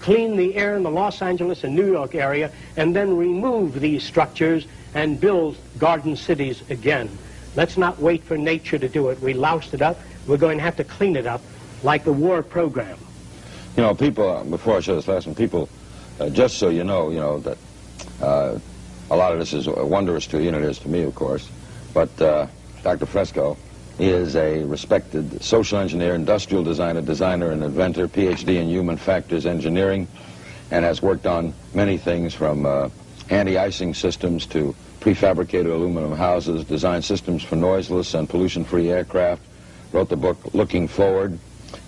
clean the air in the Los Angeles and New York area, and then remove these structures and build garden cities again. Let's not wait for nature to do it. We loused it up. We're going to have to clean it up like the war program. You know, people, before I show this last one, people, just so you know that a lot of this is wondrous to you, and it is to me, of course, but Dr. Fresco is a respected social engineer, industrial designer and inventor, PhD in human factors engineering, and has worked on many things from anti-icing systems to prefabricated aluminum houses, designed systems for noiseless and pollution-free aircraft, wrote the book Looking Forward.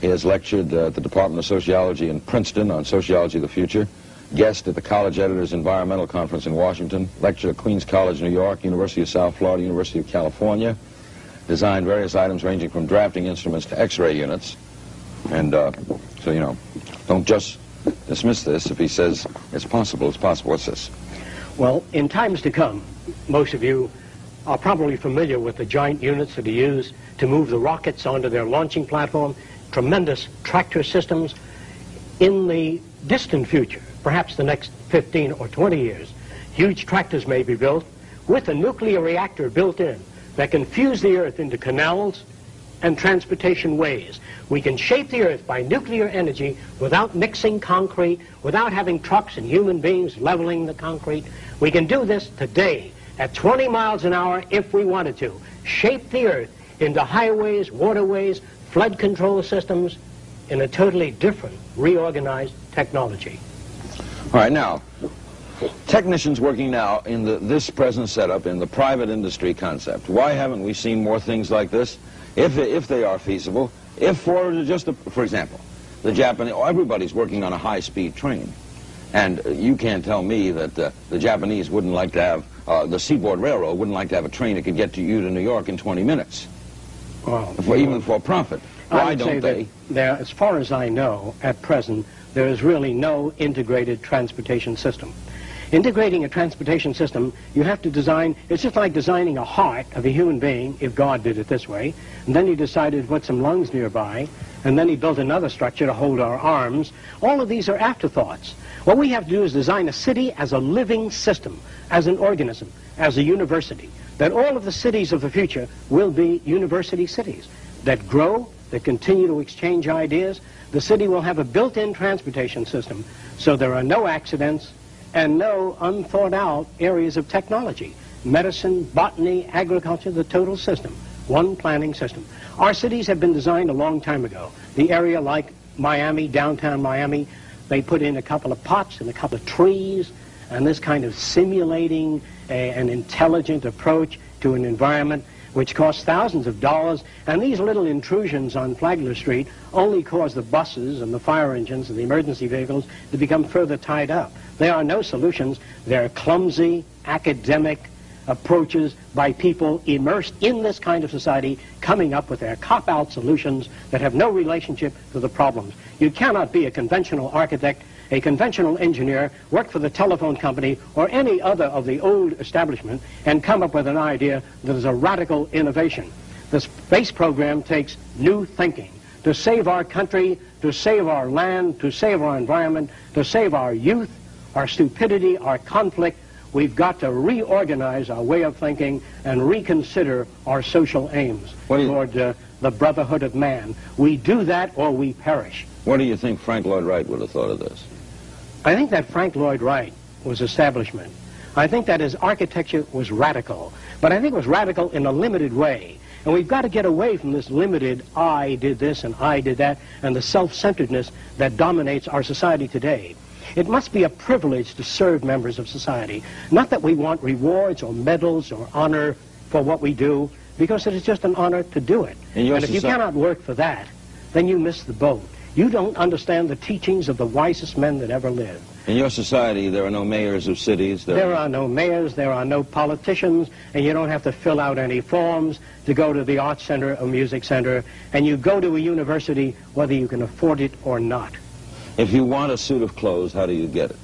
He has lectured at the Department of Sociology in Princeton on Sociology of the Future, guest at the College Editors Environmental Conference in Washington, lectured at Queens College, New York, University of South Florida, University of California, designed various items ranging from drafting instruments to X-ray units. And so, you know, don't just dismiss this. If he says it's possible, it's possible. What's this? Well, in times to come, most of you are probably familiar with the giant units that are used to move the rockets onto their launching platform, tremendous tractor systems. In the distant future, perhaps the next 15 or 20 years, huge tractors may be built with a nuclear reactor built in that can fuse the earth into canals and transportation ways. We can shape the earth by nuclear energy without mixing concrete, without having trucks and human beings leveling the concrete. We can do this today at 20 miles an hour if we wanted to. Shape the earth into highways, waterways, flood control systems in a totally different, reorganized technology. All right, now, technicians working now in this present setup in the private industry concept, why haven't we seen more things like this? If they are feasible, for example, the Japanese, everybody's working on a high-speed train, and you can't tell me that the Japanese wouldn't like to have, the Seaboard Railroad wouldn't like to have a train that could get to you to New York in 20 minutes, even for profit. Why don't they? As far as I know, at present, there is really no integrated transportation system. Integrating a transportation system, you have to design, it's just like designing a heart of a human being, if God did it this way, and then he decided to put some lungs nearby, and then he built another structure to hold our arms. All of these are afterthoughts. What we have to do is design a city as a living system, as an organism, as a university, that all of the cities of the future will be university cities that grow, that continue to exchange ideas. The city will have a built-in transportation system, so there are no accidents and no unthought out areas of technology. Medicine, botany, agriculture, the total system, one planning system. Our cities have been designed a long time ago. The area like Miami, downtown Miami, they put in a couple of pots and a couple of trees, and this kind of simulating an intelligent approach to an environment which costs thousands of dollars, and these little intrusions on Flagler Street only cause the buses and the fire engines and the emergency vehicles to become further tied up. There are no solutions. They're clumsy, academic approaches by people immersed in this kind of society, coming up with their cop-out solutions that have no relationship to the problems. You cannot be a conventional architect, a conventional engineer, work for the telephone company or any other of the old establishment and come up with an idea that is a radical innovation. The space program takes new thinking to save our country, to save our land, to save our environment, to save our youth, our stupidity, our conflict. We've got to reorganize our way of thinking and reconsider our social aims toward the brotherhood of man. We do that or we perish. What do you think Frank Lloyd Wright would have thought of this? I think that Frank Lloyd Wright was establishment. I think that his architecture was radical, but I think it was radical in a limited way. And we've got to get away from this limited, I did this and I did that, and the self-centeredness that dominates our society today. It must be a privilege to serve members of society. Not that we want rewards or medals or honor for what we do, because it is just an honor to do it. And if you cannot work for that, then you miss the boat. You don't understand the teachings of the wisest men that ever lived. In your society, there are no mayors of cities? There are no mayors, there are no politicians, and you don't have to fill out any forms to go to the art center or music center, and you go to a university whether you can afford it or not. If you want a suit of clothes, how do you get it?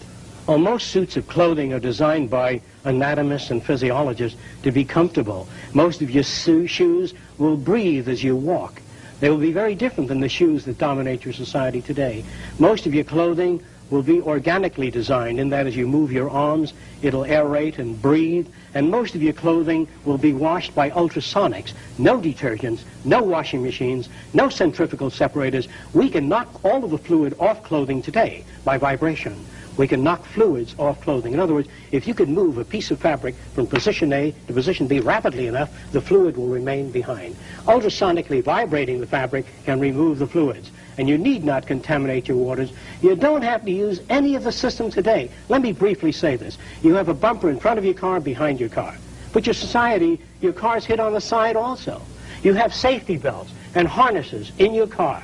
Well, most suits of clothing are designed by anatomists and physiologists to be comfortable. Most of your shoes will breathe as you walk. They will be very different than the shoes that dominate your society today. Most of your clothing will be organically designed, in that as you move your arms, it'll aerate and breathe, and most of your clothing will be washed by ultrasonics. No detergents, no washing machines, no centrifugal separators. We can knock all of the fluid off clothing today by vibration. We can knock fluids off clothing. In other words, if you could move a piece of fabric from position A to position B rapidly enough, the fluid will remain behind. Ultrasonically vibrating the fabric can remove the fluids, and you need not contaminate your waters. You don't have to use any of the systems today. Let me briefly say this. You have a bumper in front of your car, behind your car. But your society, your car's hit on the side also. You have safety belts and harnesses in your car.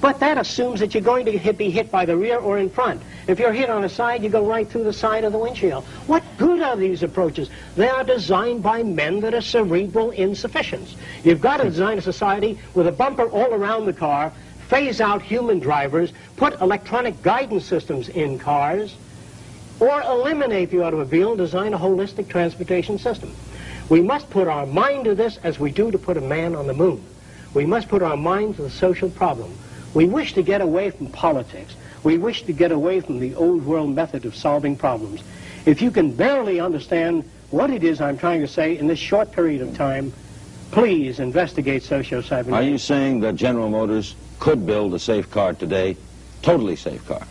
But that assumes that you're going to be hit by the rear or in front. If you're hit on the side, you go right through the side of the windshield. What good are these approaches? They are designed by men that are cerebral insufficients. You've got to design a society with a bumper all around the car, phase out human drivers, put electronic guidance systems in cars, or eliminate the automobile and design a holistic transportation system. We must put our mind to this as we do to put a man on the moon. We must put our mind to the social problem. We wish to get away from politics. We wish to get away from the old world method of solving problems. If you can barely understand what it is I'm trying to say in this short period of time, please investigate socio-cybernetics. Are you saying that General Motors could build a safe car today, totally safe car,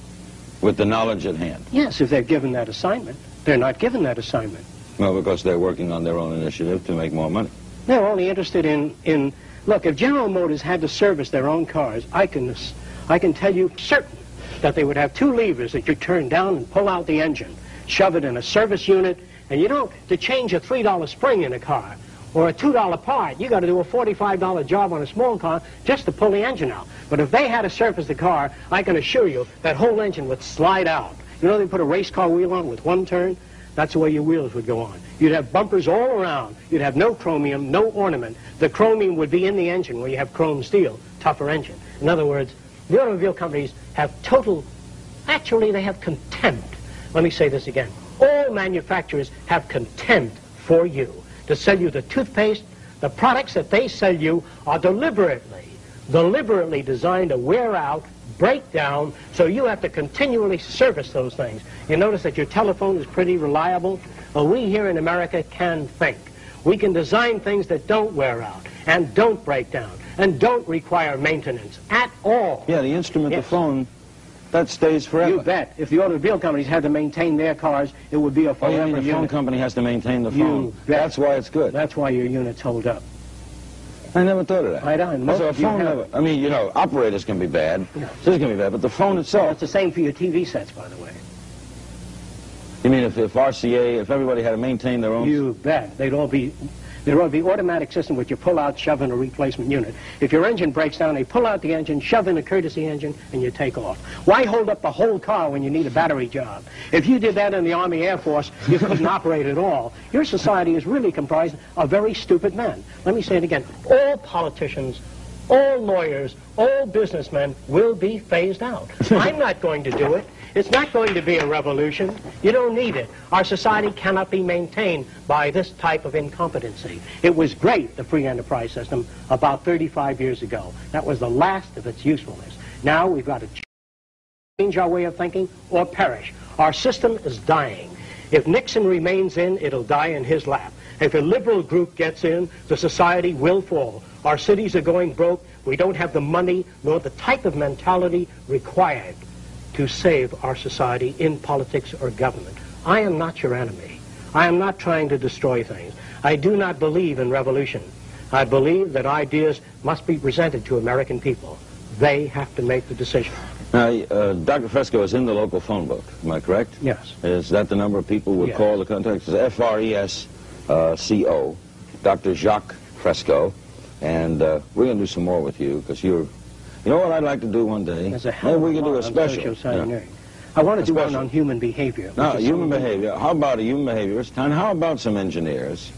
with the knowledge at hand? Yes, if they're given that assignment. They're not given that assignment. Well, because they're working on their own initiative to make more money. They're only interested in look, if General Motors had to service their own cars, I can tell you certain that they would have two levers that you turn down and pull out the engine, shove it in a service unit, and you don't, to change a $3 spring in a car or a $2 part, you got to do a $45 job on a small car just to pull the engine out. But if they had to service the car, I can assure you that whole engine would slide out. You know, they put a race car wheel on with one turn? That's the way your wheels would go on. You'd have bumpers all around. You'd have no chromium, no ornament. The chromium would be in the engine where you have chrome steel, tougher engine. In other words, the automobile companies have actually they have contempt. Let me say this again. All manufacturers have contempt for you to sell you the toothpaste. The products that they sell you are deliberately designed to wear out, break down, so you have to continually service those things. You notice that your telephone is pretty reliable. Well, we here in America can think. We can design things that don't wear out and don't break down and don't require maintenance at all. Yeah, the instrument, yes. The phone, that stays forever. You bet. If the automobile companies had to maintain their cars, it would be a forever unit. Oh, you mean the phone company has to maintain the phone? You bet. That's why it's good. That's why your units hold up. I never thought of that. I don't. So a phone never, I mean, you know, operators can be bad. Yeah. This can be bad, but the phone itself. That's the same for your TV sets, by the way. You mean if RCA, if everybody had to maintain their own? You bet. There'd all be automatic system which you pull out, shove in a replacement unit. If your engine breaks down, they pull out the engine, shove in a courtesy engine, and you take off. Why hold up the whole car when you need a battery job? If you did that in the Army Air Force, you couldn't operate at all. Your society is really comprised of very stupid men. Let me say it again. All politicians, all lawyers, all businessmen will be phased out. I'm not going to do it. It's not going to be a revolution. You don't need it. Our society cannot be maintained by this type of incompetency. It was great, the free enterprise system, about 35 years ago. That was the last of its usefulness. Now we've got to change our way of thinking or perish. Our system is dying. If Nixon remains in, it'll die in his lap. If a liberal group gets in, the society will fall. Our cities are going broke. We don't have the money nor the type of mentality required to save our society in politics or government. I am not your enemy. I am not trying to destroy things. I do not believe in revolution. I believe that ideas must be presented to American people. They have to make the decision. Now, Dr. Fresco is in the local phone book, am I correct? Yes. Is that the number of people would call the contact? It's F-R-E-S-C-O, Dr. Jaques Fresco, and we're going to do some more with you, because you're... You know what I'd like to do one day? Maybe we could do a special. I want to do one on human behavior. No, human behavior. How about a human behaviorist? And how about some engineers?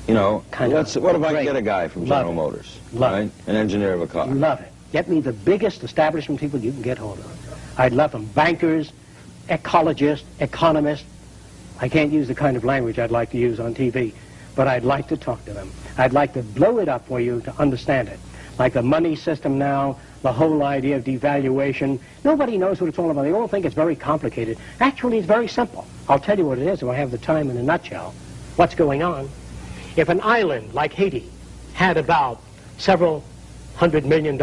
You know, what if I can get a guy from General Motors? Right? An engineer of a car. Love it. Get me the biggest establishment people you can get hold of. I'd love them. Bankers, ecologists, economists. I can't use the kind of language I'd like to use on TV, but I'd like to talk to them. I'd like to blow it up for you to understand it. Like the money system now, the whole idea of devaluation. Nobody knows what it's all about. They all think it's very complicated. Actually, it's very simple. I'll tell you what it is if I have the time in a nutshell. What's going on? If an island like Haiti had about several $100 million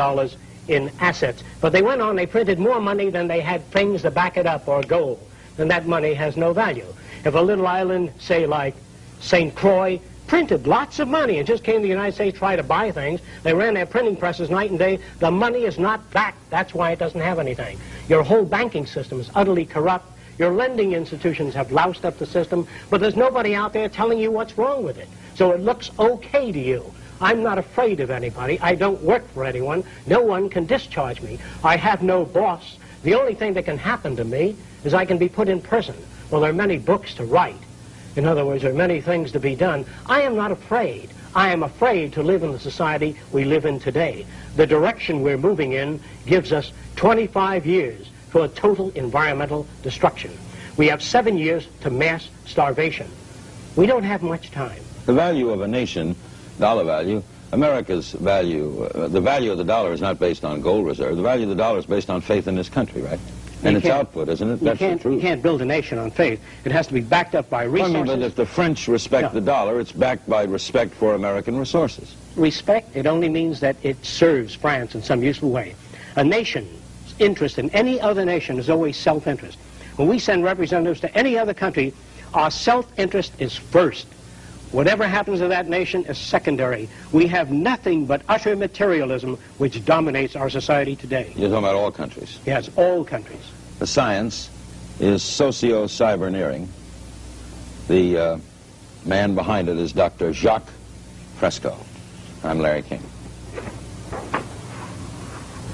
in assets, but they went on, they printed more money than they had things to back it up or gold, then that money has no value. If a little island, say like St. Croix, printed lots of money and just came to the United States to try to buy things, they ran their printing presses night and day, the money is not back. That's why it doesn't have anything. Your whole banking system is utterly corrupt. Your lending institutions have loused up the system, but there's nobody out there telling you what's wrong with it. So it looks okay to you. I'm not afraid of anybody. I don't work for anyone. No one can discharge me. I have no boss. The only thing that can happen to me is I can be put in prison. Well, there are many books to write. In other words, there are many things to be done. I am not afraid. I am afraid to live in the society we live in today. The direction we're moving in gives us 25 years for a total environmental destruction. We have 7 years to mass starvation. We don't have much time. The value of a nation, dollar value, America's value, the value of the dollar is not based on gold reserve. The value of the dollar is based on faith in this country, right? And its output, isn't it? That's the truth. You can't build a nation on faith. It has to be backed up by resources. Well, but if the French respect the dollar, it's backed by respect for American resources. Respect, it only means that it serves France in some useful way. A nation's interest in any other nation is always self-interest. When we send representatives to any other country, our self-interest is first. Whatever happens to that nation is secondary. We have nothing but utter materialism which dominates our society today. You're talking about all countries? Yes, all countries. The science is socio-cyberneering. The man behind it is Dr. Jaques Fresco. I'm Larry King.